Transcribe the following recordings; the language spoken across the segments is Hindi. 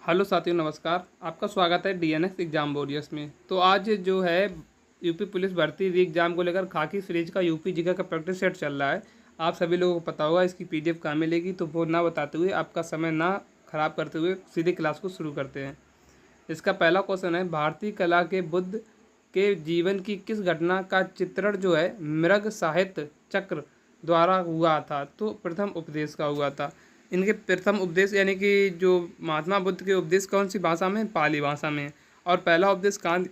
हेलो साथियों, नमस्कार। आपका स्वागत है डीएनएस एग्जाम वॉरियर्स में। तो आज जो है यूपी पुलिस भर्ती री एग्जाम को लेकर खाकी सीरीज का यूपी जीके का प्रैक्टिस सेट चल रहा है। आप सभी लोगों को पता होगा इसकी पीडीएफ कहाँ मिलेगी, तो वो ना बताते हुए, आपका समय ना खराब करते हुए सीधे क्लास को शुरू करते हैं। इसका पहला क्वेश्चन है, भारतीय कला के बुद्ध के जीवन की किस घटना का चित्रण जो है मृग साहित्य चक्र द्वारा हुआ था? तो प्रथम उपदेश का हुआ था। इनके प्रथम उपदेश यानी कि जो महात्मा बुद्ध के उपदेश कौन सी भाषा में? पाली भाषा में। और पहला उपदेश कहाँ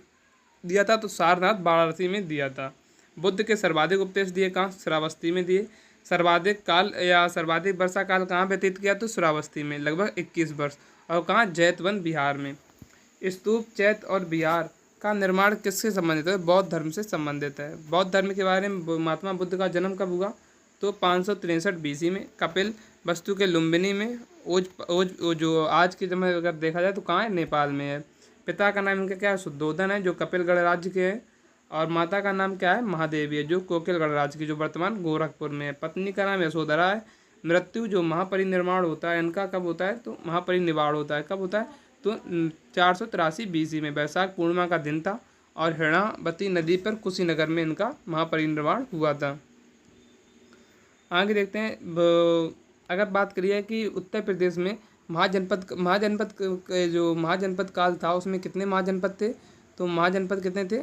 दिया था? तो सारनाथ वाराणसी में दिया था। बुद्ध के सर्वाधिक उपदेश दिए कहाँ? श्रावस्ती में दिए। सर्वाधिक काल या सर्वाधिक वर्षा काल कहाँ व्यतीत किया? तो श्रावस्ती में, लगभग 21 वर्ष। और कहाँ? जैतवन बिहार में। स्तूप, चैत्य और बिहार का निर्माण किससे संबंधित है? बौद्ध धर्म से संबंधित है। बौद्ध धर्म के बारे में महात्मा बुद्ध का जन्म कब हुआ? तो 563 बीसी में कपिल वस्तु के लुम्बिनी में। ओज ओज जो आज के समय अगर देखा जाए तो कहाँ है? नेपाल में है। पिता का नाम इनका क्या है? शुद्धोधन है, जो कपिलगढ़ राज्य के हैं। और माता का नाम क्या है? महादेवी है, जो कोकिलगढ़ राज्य की, जो वर्तमान गोरखपुर में है। पत्नी का नाम यशोधरा है। मृत्यु जो महापरिनिर्वाण होता है इनका कब होता है? तो महापरिनिर्वाण होता है कब होता है? तो 483 बीसी में वैशाख पूर्णिमा का दिन था। और हिरणावती नदी पर कुशीनगर में इनका महापरिनिर्वाण हुआ था। आगे देखते हैं। अगर बात करिए कि उत्तर प्रदेश में जो महाजनपद काल था उसमें कितने महाजनपद थे? तो महाजनपद कितने थे?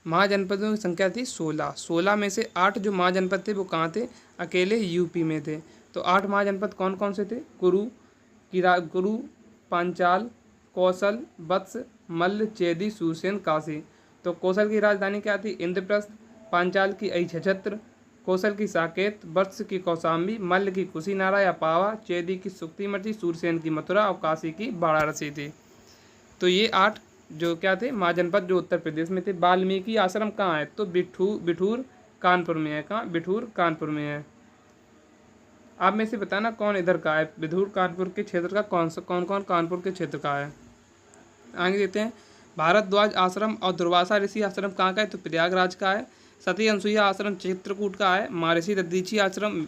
महाजनपदों की संख्या थी 16। 16 में से 8 जो महाजनपद थे वो कहाँ थे? अकेले यूपी में थे। तो 8 महाजनपद कौन कौन से थे? कुरु, पांचाल, कौशल, वत्स, मल्ल, चेदी, सूरसेन, काशी। तो कौशल की राजधानी क्या थी? इंद्रप्रस्थ। पांचाल की अहिच्छत्र, कौशल की साकेत, वत्स की कौशाम्बी, मल्ल की कुशीनारा या पावा, चेदी की सुक्तिमती, सूरसेन की मथुरा और काशी की वाराणसी थी। तो ये 8 जो क्या थे? महाजनपद जो उत्तर प्रदेश में थे। वाल्मीकि आश्रम कहाँ है? तो बिठूर कानपुर में है। कहाँ? बिठूर कानपुर में है। आप में से बताना कौन इधर का है? बिठूर कानपुर के क्षेत्र का कौन कौन कानपुर के क्षेत्र का है? आगे देते हैं। भारद्वाज आश्रम और दुर्वासा ऋषि आश्रम कहाँ का है? तो प्रयागराज का है। सती अनसुईया आश्रम चित्रकूट का है। महर्षि दधीची आश्रम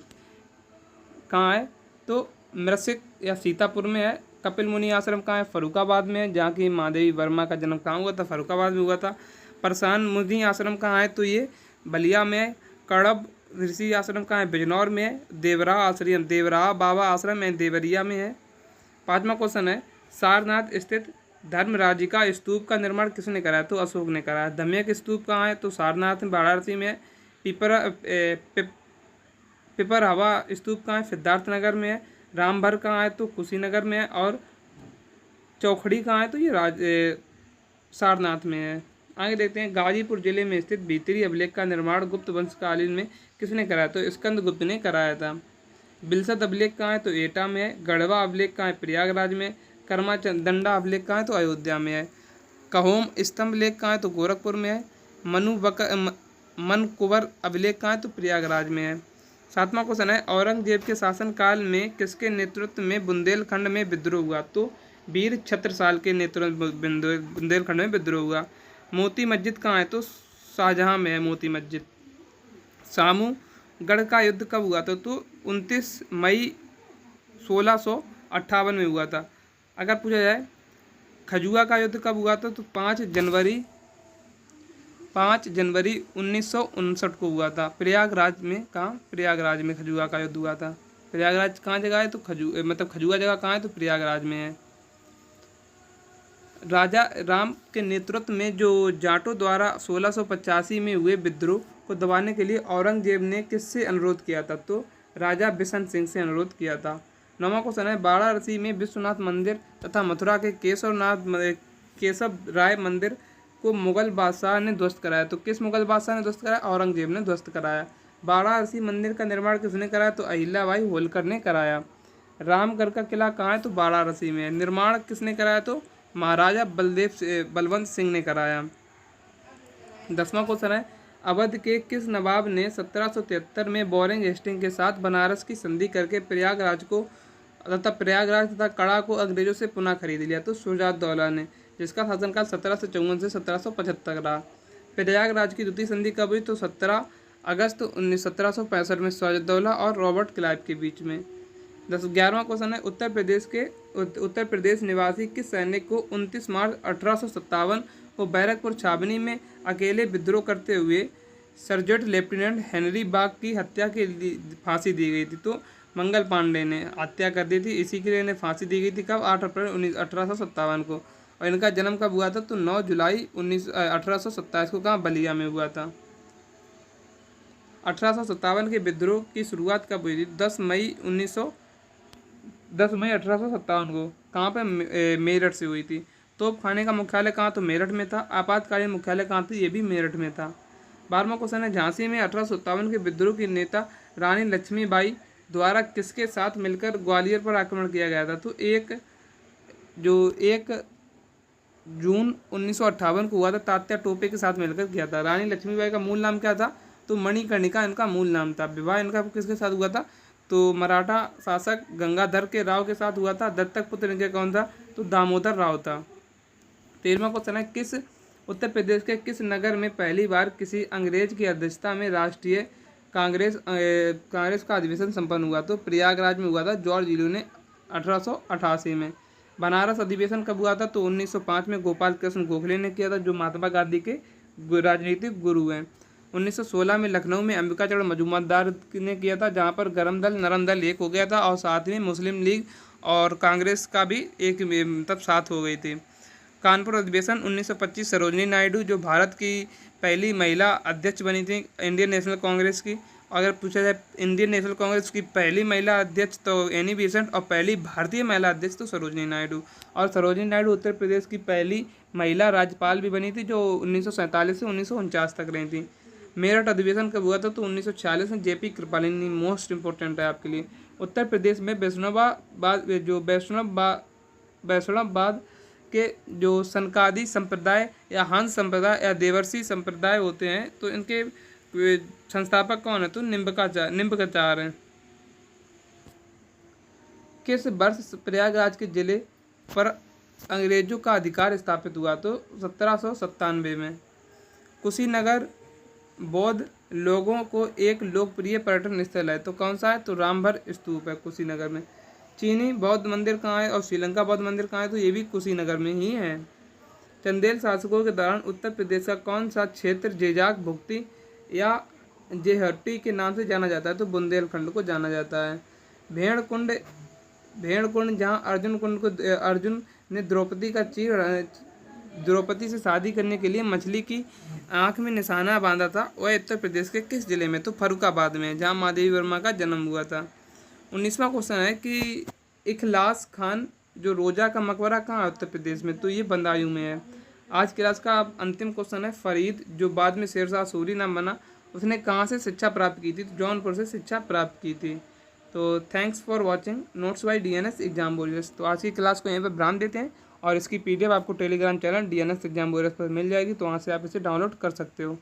कहाँ है? तो मृसिक या सीतापुर में है। कपिल मुनि आश्रम कहाँ है? फर्रुखाबाद में है, जहाँ की महादेवी वर्मा का जन्म कहाँ हुआ था? फर्रुखाबाद में हुआ था। परसान मुनि आश्रम कहाँ है? तो ये बलिया में है। कड़ब ऋषि आश्रम कहाँ है? बिजनौर में है। देवराह बाबा आश्रम है, देवरिया में है। 5वां क्वेश्चन है, सारनाथ स्थित धर्मराजी का स्तूप का निर्माण किसने कराया? तो अशोक ने कराया। धम्यक स्तूप कहाँ है? तो सारनाथ में, वाराणसी में है। पिपर हवा स्तूप कहाँ है? सिद्धार्थनगर में है। रामभर कहाँ है? तो कुशीनगर में है। और चौखड़ी कहाँ है? तो ये सारनाथ में है। आगे देखते हैं। गाजीपुर जिले में स्थित भीतरी अभिलेख का निर्माण गुप्त वंशकालीन में किसने कराया? तो स्कंदगुप्त ने कराया था। बिलसत अभिलेख कहाँ है? तो एटा में है। गढ़वा अभिलेख कहाँ है? प्रयागराज में। कर्मा दंडा अभिलेख कहाँ है? तो अयोध्या में है। कहोम स्तंभ लेख कहाँ है? तो गोरखपुर में है। मनकुबर अभिलेख कहाँ है? तो प्रयागराज में है। 7वां क्वेश्चन है, औरंगजेब के शासनकाल में किसके नेतृत्व में बुंदेलखंड में विद्रोह हुआ? तो वीर छत्रसाल के नेतृत्व में बुंदेलखंड में विद्रोह हुआ। मोती मस्जिद कहाँ है? तो शाहजहाँ में है मोती मस्जिद। सामूगढ़ का युद्ध कब हुआ था? तो 29 मई 1658 में हुआ था। अगर पूछा जाए खजुआ का युद्ध कब हुआ था? तो 5 जनवरी 1959 को हुआ था। प्रयागराज में। कहाँ? प्रयागराज में खजुआ का युद्ध हुआ था। प्रयागराज कहाँ जगह है? तो खजुआ जगह कहाँ है? तो प्रयागराज में है। राजा राम के नेतृत्व में जो जाटों द्वारा 1685 में हुए विद्रोह को दबाने के लिए औरंगजेब ने किससे अनुरोध किया था? तो राजा बिशन सिंह से अनुरोध किया था। 9वां क्वेश्चन है, वाराणसी में विश्वनाथ मंदिर तथा मथुरा के केशव राय मंदिर को मुगल बादशाह ने ध्वस्त कराया। तो किस मुगल बादशाह ने ध्वस्त कराया? औरंगजेब ने ध्वस्त कराया। वाराणसी मंदिर का निर्माण किसने कराया? तो अहिल्याबाई होलकर ने कराया। रामगढ़ का किला कहाँ है? तो वाराणसी में। निर्माण किसने कराया? तो महाराजा बलवंत सिंह ने कराया। 10वां क्वेश्चन है, अवध के किस नवाब ने 1773 में बोरिंग हेस्टिंग के साथ बनारस की संधि करके प्रयागराज तथा कड़ा को अंग्रेजों से पुनः खरीद लिया? तो शुजाउद्दौला ने, जिसका शासनकाल 1754 से 1775 रहा। प्रयागराज की द्वितीय संधि कब हुई? तो 17 अगस्त 1765 में सिराजुद्दौला और रॉबर्ट क्लाइव के बीच में। 11वां क्वेश्चन है, उत्तर प्रदेश निवासी किस सैनिक को 29 मार्च 1857 को बैरकपुर छावनी में अकेले विद्रोह करते हुए सर्जेंट लेफ्टिनेंट हेनरी बाग की हत्या के लिए फांसी दी गई थी? तो मंगल पांडे ने हत्या कर दी थी, इसी के लिए इन्हें फांसी दी गई थी। कब? 8 अप्रैल 1857 को। और इनका जन्म कब हुआ था? तो 9 जुलाई 1827 को कहाँ? बलिया में हुआ था। 1857 के विद्रोह की शुरुआत कब हुई थी? 10 मई 1857 को। कहाँ पे? मेरठ से हुई थी। तोप खाने का मुख्यालय कहाँ? तो मेरठ में था। आपातकालीन मुख्यालय कहाँ था? ये भी मेरठ में था। 12वां क्वेश्चन है, झांसी में 1857 के विद्रोह की नेता रानी लक्ष्मीबाई द्वारा किसके साथ मिलकर ग्वालियर पर आक्रमण किया गया था? तो 1 जून 1958 को हुआ था, तात्या टोपे के साथ मिलकर किया था। रानी लक्ष्मीबाई का मूल नाम क्या था? तो मणिकर्णिका इनका मूल नाम था। विवाह इनका किसके साथ हुआ था? तो मराठा शासक गंगाधर के राव के साथ हुआ था। दत्तक पुत्र इनके कौन था? तो दामोदर राव था। 13वां क्वेश्चन है, उत्तर प्रदेश के किस नगर में पहली बार किसी अंग्रेज की अध्यक्षता में राष्ट्रीय कांग्रेस का अधिवेशन संपन्न हुआ? तो प्रयागराज में हुआ था। जॉर्ज इलू ने 1888 में। बनारस अधिवेशन कब हुआ था? तो 1905 में गोपाल कृष्ण गोखले ने किया था, जो महात्मा गांधी के राजनीतिक गुरु हैं। 1916 में लखनऊ में अंबिकाचरण मजूमदार ने किया था, जहां पर गरम दल नरम दल एक हो गया था और साथ में मुस्लिम लीग और कांग्रेस का भी एक मतलब साथ हो गई थी। कानपुर अधिवेशन 1925 सरोजनी नायडू, जो भारत की पहली महिला अध्यक्ष बनी थी इंडियन नेशनल कांग्रेस की। अगर पूछा जाए इंडियन नेशनल कांग्रेस की पहली महिला अध्यक्ष तो एनी बेसेंट, और पहली भारतीय महिला अध्यक्ष तो सरोजनी नायडू। और सरोजनी नायडू उत्तर प्रदेश की पहली महिला राज्यपाल भी बनी थी, जो 1947 से 1949 तक रही थी। मेरठ अधिवेशन कब हुआ था? तो 1946 में। जेपी कृपलानी मोस्ट इंपॉर्टेंट है आपके लिए। उत्तर प्रदेश में वैष्णववाद के जो सनकादी संप्रदाय या हंस संप्रदाय या देवर्षि संप्रदाय होते हैं, तो इनके संस्थापक कौन है? तो निम्बकाचार्य हैं। किस वर्ष प्रयागराज के जिले पर अंग्रेजों का अधिकार स्थापित हुआ? तो 1797 में। कुशीनगर बौद्ध लोगों को एक लोकप्रिय पर्यटन स्थल है, तो कौन सा है? तो रामभर स्तूप है कुशीनगर में। चीनी बौद्ध मंदिर कहाँ है और श्रीलंका बौद्ध मंदिर कहाँ है? तो ये भी कुशीनगर में ही है। चंदेल शासकों के दौरान उत्तर प्रदेश का कौन सा क्षेत्र जेजाक भुक्ति या जेहट्टी के नाम से जाना जाता है? तो बुंदेलखंड को जाना जाता है। भेड़ कुंड जहाँ अर्जुन ने द्रौपदी से शादी करने के लिए मछली की आंख में निशाना बांधा था, वह उत्तर प्रदेश के किस जिले में? तो फर्रुखाबाद में, जहाँ महादेवी वर्मा का जन्म हुआ था। 19वां क्वेश्चन है कि इखलास खान जो रोजा का मकबरा कहाँ है उत्तर प्रदेश में? तो ये बदायूं में है। आज क्लास का अंतिम क्वेश्चन है, फरीद जो बाद में शेरशाह सूरी नाम बना, उसने कहाँ से शिक्षा प्राप्त की थी? तो जौनपुर से शिक्षा प्राप्त की थी। तो thanks for watching notes by DNS exam warriors. तो आज की क्लास को यहीं पर विराम देते हैं और इसकी पीडीएफ आपको Telegram channel DNS exam warriors पर मिल जाएगी, तो वहाँ से आप इसे डाउनलोड कर सकते हो।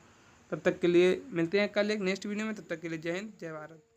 तब तक के लिए मिलते हैं कल एक नेक्स्ट वीडियो में। तब तक के लिए जय हिंद, जय भारत।